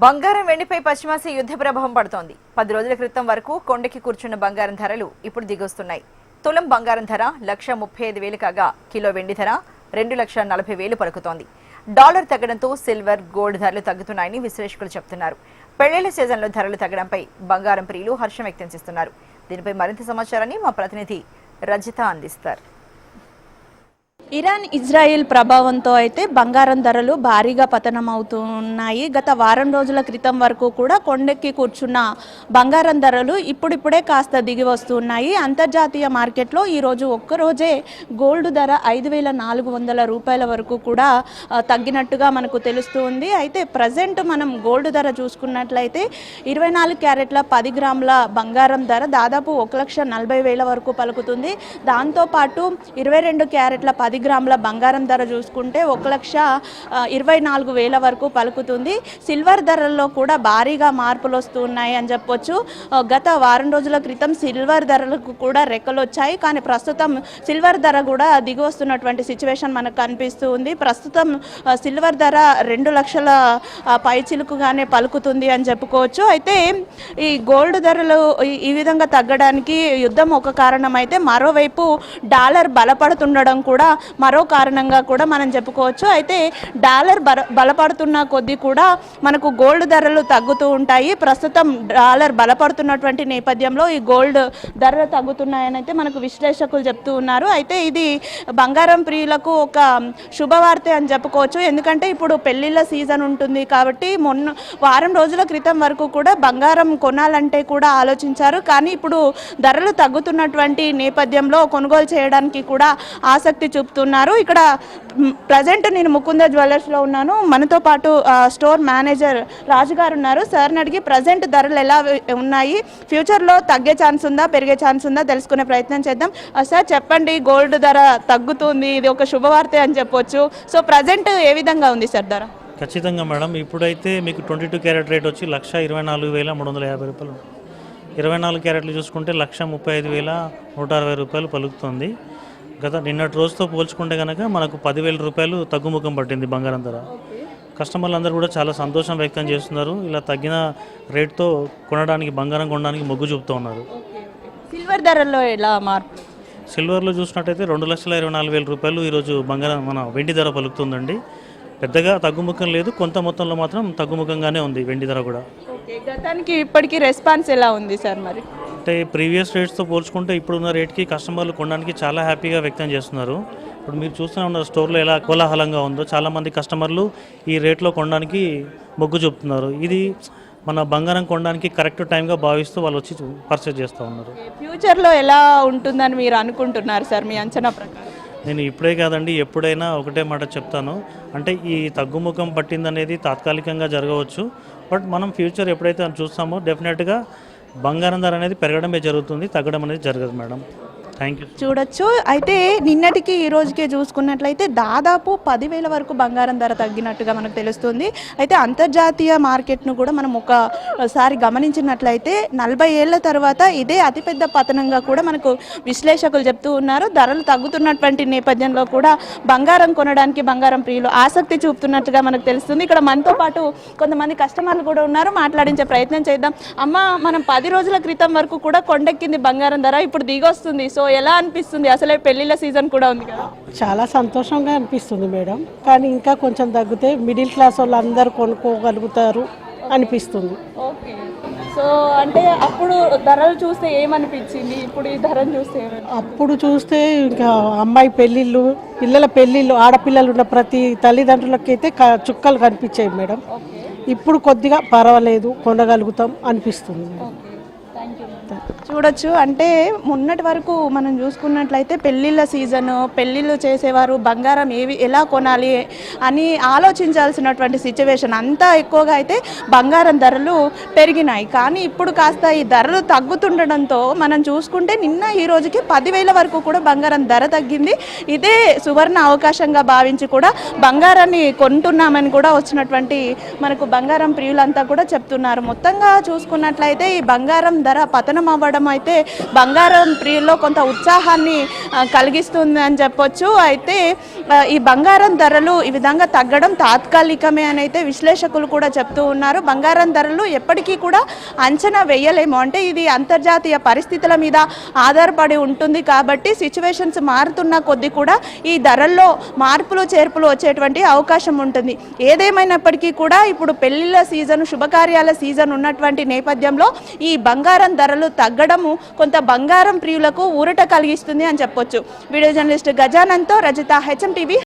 బంగారం వెండిపై పశ్చిమాసియా యుద్ధ ప్రభావం పడుతోంది. 10 రోజుల క్రితం వరకు కొండకి కూర్చున్న బంగారం ధరలు ఇప్పుడు దిగొస్తున్నాయి. తులం బంగారం ధర 1,35,000 కాగా కిలో వెండి ధర 2,40,000 పలుకుతోంది. డాలర్ తగ్గడంతో సిల్వర్, గోల్డ్ ధరలు తగ్గుతున్నాయని విశ్లేషకులు చెబుతున్నారు. పెళ్లిళ్ల సీజన్లో ధరలు తగ్గడంపై బంగారం ప్రియులు హర్షం వ్యక్తం చేస్తున్నారు. దీనిపై మరింత సమాచారాన్ని మా ప్రతినిధి రజిత అందిస్తారు. ఇరాన్ ఇజ్రాయెల్ ప్రభావంతో అయితే బంగారం ధరలు భారీగా పతనమవుతున్నాయి. గత వారం రోజుల క్రితం వరకు కూడా కొండెక్కి కూర్చున్న బంగారం ధరలు ఇప్పుడిప్పుడే కాస్త దిగి వస్తున్నాయి. అంతర్జాతీయ మార్కెట్లో ఈరోజు ఒక్కరోజే గోల్డ్ ధర 5,400 రూపాయల వరకు కూడా తగ్గినట్టుగా మనకు తెలుస్తుంది. అయితే ప్రజెంట్ మనం గోల్డ్ ధర చూసుకున్నట్లయితే 24 క్యారెట్ల 10 గ్రాముల బంగారం ధర దాదాపు 1,40,000 వరకు పలుకుతుంది. దాంతోపాటు 22 క్యారెట్ల 10 గ్రాముల బంగారం ధర చూసుకుంటే 1,24,000 వరకు పలుకుతుంది. సిల్వర్ ధరల్లో కూడా భారీగా మార్పులు వస్తున్నాయి అని చెప్పొచ్చు. గత వారం రోజుల క్రితం సిల్వర్ ధరలకు కూడా రెక్కలు వచ్చాయి. కానీ ప్రస్తుతం సిల్వర్ ధర కూడా దిగి వస్తున్నటువంటి సిచ్యువేషన్ మనకు కనిపిస్తూ ఉంది. ప్రస్తుతం సిల్వర్ ధర 2 లక్షల పైచిలుకుగానే పలుకుతుంది అని చెప్పుకోవచ్చు. అయితే ఈ గోల్డ్ ధరలు ఈ విధంగా తగ్గడానికి యుద్ధం ఒక కారణం అయితే, మరోవైపు డాలర్ బలపడుతుండడం కూడా మరో కారణంగా కూడా మనం చెప్పుకోవచ్చు. అయితే డాలర్ బలపడుతున్న కొద్దీ కూడా మనకు గోల్డ్ ధరలు తగ్గుతూ ఉంటాయి. ప్రస్తుతం డాలర్ బలపడుతున్నటువంటి నేపథ్యంలో ఈ గోల్డ్ ధరలు తగ్గుతున్నాయని అయితే మనకు విశ్లేషకులు చెప్తూ ఉన్నారు. అయితే ఇది బంగారం ప్రియులకు ఒక శుభవార్త అని చెప్పుకోవచ్చు. ఎందుకంటే ఇప్పుడు పెళ్లిళ్ళ సీజన్ ఉంటుంది కాబట్టి వారం రోజుల క్రితం వరకు కూడా బంగారం కొనాలంటే కూడా ఆలోచించారు. కానీ ఇప్పుడు ధరలు తగ్గుతున్నటువంటి నేపథ్యంలో కొనుగోలు చేయడానికి కూడా ఆసక్తి చూపుతున్నారు. ఇక్కడ ప్రజెంట్ నేను ముకుంద జ్యువెలర్స్లో ఉన్నాను. మనతో పాటు స్టోర్ మేనేజర్ రాజు గారు ఉన్నారు. సార్ని అడిగి ప్రజెంట్ ధరలు ఎలా ఉన్నాయి, ఫ్యూచర్లో తగ్గే ఛాన్స్ ఉందా, పెరిగే ఛాన్స్ ఉందా తెలుసుకునే ప్రయత్నం చేద్దాం. సార్ చెప్పండి, గోల్డ్ ధర తగ్గుతుంది, ఇది ఒక శుభవార్త అని చెప్పొచ్చు. సో ప్రజెంట్ ఏ విధంగా ఉంది సార్ ధర? ఖచ్చితంగా మేడం, ఇప్పుడైతే మీకు 22 క్యారెట్ రేట్ వచ్చి 1,24,350 రూపాయలు. 24 క్యారెట్లు చూసుకుంటే 1,35,160 రూపాయలు పలుకుతుంది. గత నిన్నటి రోజుతో పోల్చుకుంటే కనుక మనకు 10,000 రూపాయలు తగ్గుముఖం పట్టింది బంగారం ధర. కస్టమర్లు అందరూ కూడా చాలా సంతోషం వ్యక్తం చేస్తున్నారు. ఇలా తగ్గిన రేట్తో బంగారం కొనడానికి మొగ్గు చూపుతూ ఉన్నారు. సిల్వర్ ధరల్లో ఎలా మార్పు? సిల్వర్లో చూసినట్టయితే 2,24,000 రూపాయలు ఈరోజు వెండి ధర పలుకుతుందండి. పెద్దగా తగ్గుముఖం లేదు, కొంత మొత్తంలో మాత్రం తగ్గుముఖంగానే ఉంది వెండి ధర కూడా. గతానికి ఇప్పటికీ రెస్పాన్స్ ఎలా ఉంది సార్? మరి అంటే ప్రీవియస్ రేట్స్తో పోల్చుకుంటే ఇప్పుడున్న రేట్కి కస్టమర్లు కొనడానికి చాలా హ్యాపీగా వ్యక్తం చేస్తున్నారు. ఇప్పుడు మీరు చూస్తూనే ఉన్నారు స్టోర్లో ఎలా కోలాహలంగా ఉందో. చాలామంది కస్టమర్లు ఈ రేట్లో కొనడానికి మొగ్గు చూపుతున్నారు. ఇది మన బంగారం కొనడానికి కరెక్ట్ టైంగా భావిస్తూ వాళ్ళు వచ్చి పర్చేజ్ చేస్తూ ఉన్నారు. ఫ్యూచర్లో ఎలా ఉంటుందని మీరు అనుకుంటున్నారు సార్, మీ అంచనా ప్రకారం? నేను ఇప్పుడే కాదండి, ఎప్పుడైనా ఒకటే మాట చెప్తాను. అంటే ఈ తగ్గుముఖం పట్టిందనేది తాత్కాలికంగా జరగవచ్చు. బట్ మనం ఫ్యూచర్ ఎప్పుడైతే చూస్తామో డెఫినెట్గా బంగారం ధర అనేది పెరగడమే జరుగుతుంది, తగ్గడం అనేది జరగదు మేడం. Thank you. చూడొచ్చు. అయితే నిన్నటికి ఈ రోజుకే చూసుకున్నట్లయితే దాదాపు 10,000 వరకు బంగారం ధర తగ్గినట్టుగా మనకు తెలుస్తుంది. అయితే అంతర్జాతీయ మార్కెట్ను కూడా మనం ఒకసారి గమనించినట్లయితే 40 ఏళ్ల తర్వాత ఇదే అతిపెద్ద పతనంగా కూడా మనకు విశ్లేషకులు చెప్తూ ఉన్నారు. ధరలు తగ్గుతున్నటువంటి నేపథ్యంలో కూడా బంగారం కొనడానికి బంగారం ప్రియులు ఆసక్తి చూపుతున్నట్టుగా మనకు తెలుస్తుంది. ఇక్కడ మనతో పాటు కొంతమంది కస్టమర్లు కూడా ఉన్నారు, మాట్లాడించే ప్రయత్నం చేద్దాం. అమ్మ, మనం 10 రోజుల క్రితం వరకు కూడా కొండెక్కింది బంగారం ధర, ఇప్పుడు దిగొస్తుంది. సో ఎలా అనిపిస్తుంది? అసలే పెళ్లిళ్ళ సీజన్ కూడా ఉంది కదా. చాలా సంతోషంగా అనిపిస్తుంది మేడం. కానీ ఇంకా కొంచెం తగ్గితే మిడిల్ క్లాస్ వాళ్ళు అందరూ కొనుక్కోగలుగుతారు అనిపిస్తుంది. ఓకే. సో అంటే అప్పుడు ధరలు చూస్తే ఏమనిపించింది, ఇప్పుడు ఈ ధరను చూస్తే? అప్పుడు చూస్తే ఇంకా అమ్మాయి పెళ్ళిళ్ళు, పిల్లల పెళ్ళిళ్ళు, ఆడపిల్లలు ఉన్న ప్రతి తల్లిదండ్రులకైతే చుక్కలు కనిపించాయి మేడం. ఇప్పుడు కొద్దిగా పర్వాలేదు, కొనగలుగుతాం అనిపిస్తుంది. చూడొచ్చు. అంటే మొన్నటి వరకు మనం చూసుకున్నట్లయితే పెళ్ళిళ్ళ సీజను, పెళ్ళిళ్ళు చేసేవారు బంగారం ఎలా కొనాలి అని ఆలోచించాల్సినటువంటి సిచ్యువేషన్. అంతా ఎక్కువగా అయితే బంగారం ధరలు పెరిగినాయి. కానీ ఇప్పుడు కాస్త ఈ ధరలు తగ్గుతుండడంతో మనం చూసుకుంటే నిన్న ఈ రోజుకి 10,000 వరకు కూడా బంగారం ధర తగ్గింది. ఇదే సువర్ణ అవకాశంగా భావించి కూడా బంగారాన్ని కొంటున్నామని కూడా వచ్చినటువంటి మనకు బంగారం ప్రియులంతా కూడా చెప్తున్నారు. మొత్తంగా చూసుకున్నట్లయితే ఈ బంగారం ధర పతనం అవ్వడం తగ్గడం అయితే బంగారం ప్రియుల్లో కొంత ఉత్సాహాన్ని కలిగిస్తుంది అని చెప్పొచ్చు. అయితే ఈ బంగారం ధరలు ఈ విధంగా తగ్గడం తాత్కాలికమే అని అయితే విశ్లేషకులు కూడా చెప్తూ ఉన్నారు. బంగారం ధరలు ఎప్పటికీ కూడా అంచనా వేయలేము, అంటే ఇది అంతర్జాతీయ పరిస్థితుల మీద ఆధారపడి ఉంటుంది కాబట్టి సిచ్యువేషన్స్ మారుతున్న కొద్దీ కూడా ఈ ధరల్లో మార్పులు చేర్పులు వచ్చేటువంటి అవకాశం ఉంటుంది. ఏదేమైనప్పటికీ కూడా ఇప్పుడు పెళ్లిళ్ళ సీజన్, శుభకార్యాల సీజన్ ఉన్నటువంటి నేపథ్యంలో ఈ బంగారం ధరలు తగ్గడము కొంత బంగారం ప్రియులకు ఊరట కలిగిస్తుంది అని చెప్పొచ్చు. వీడియో జర్నలిస్ట్ గజానంతో రజిత, HM TV.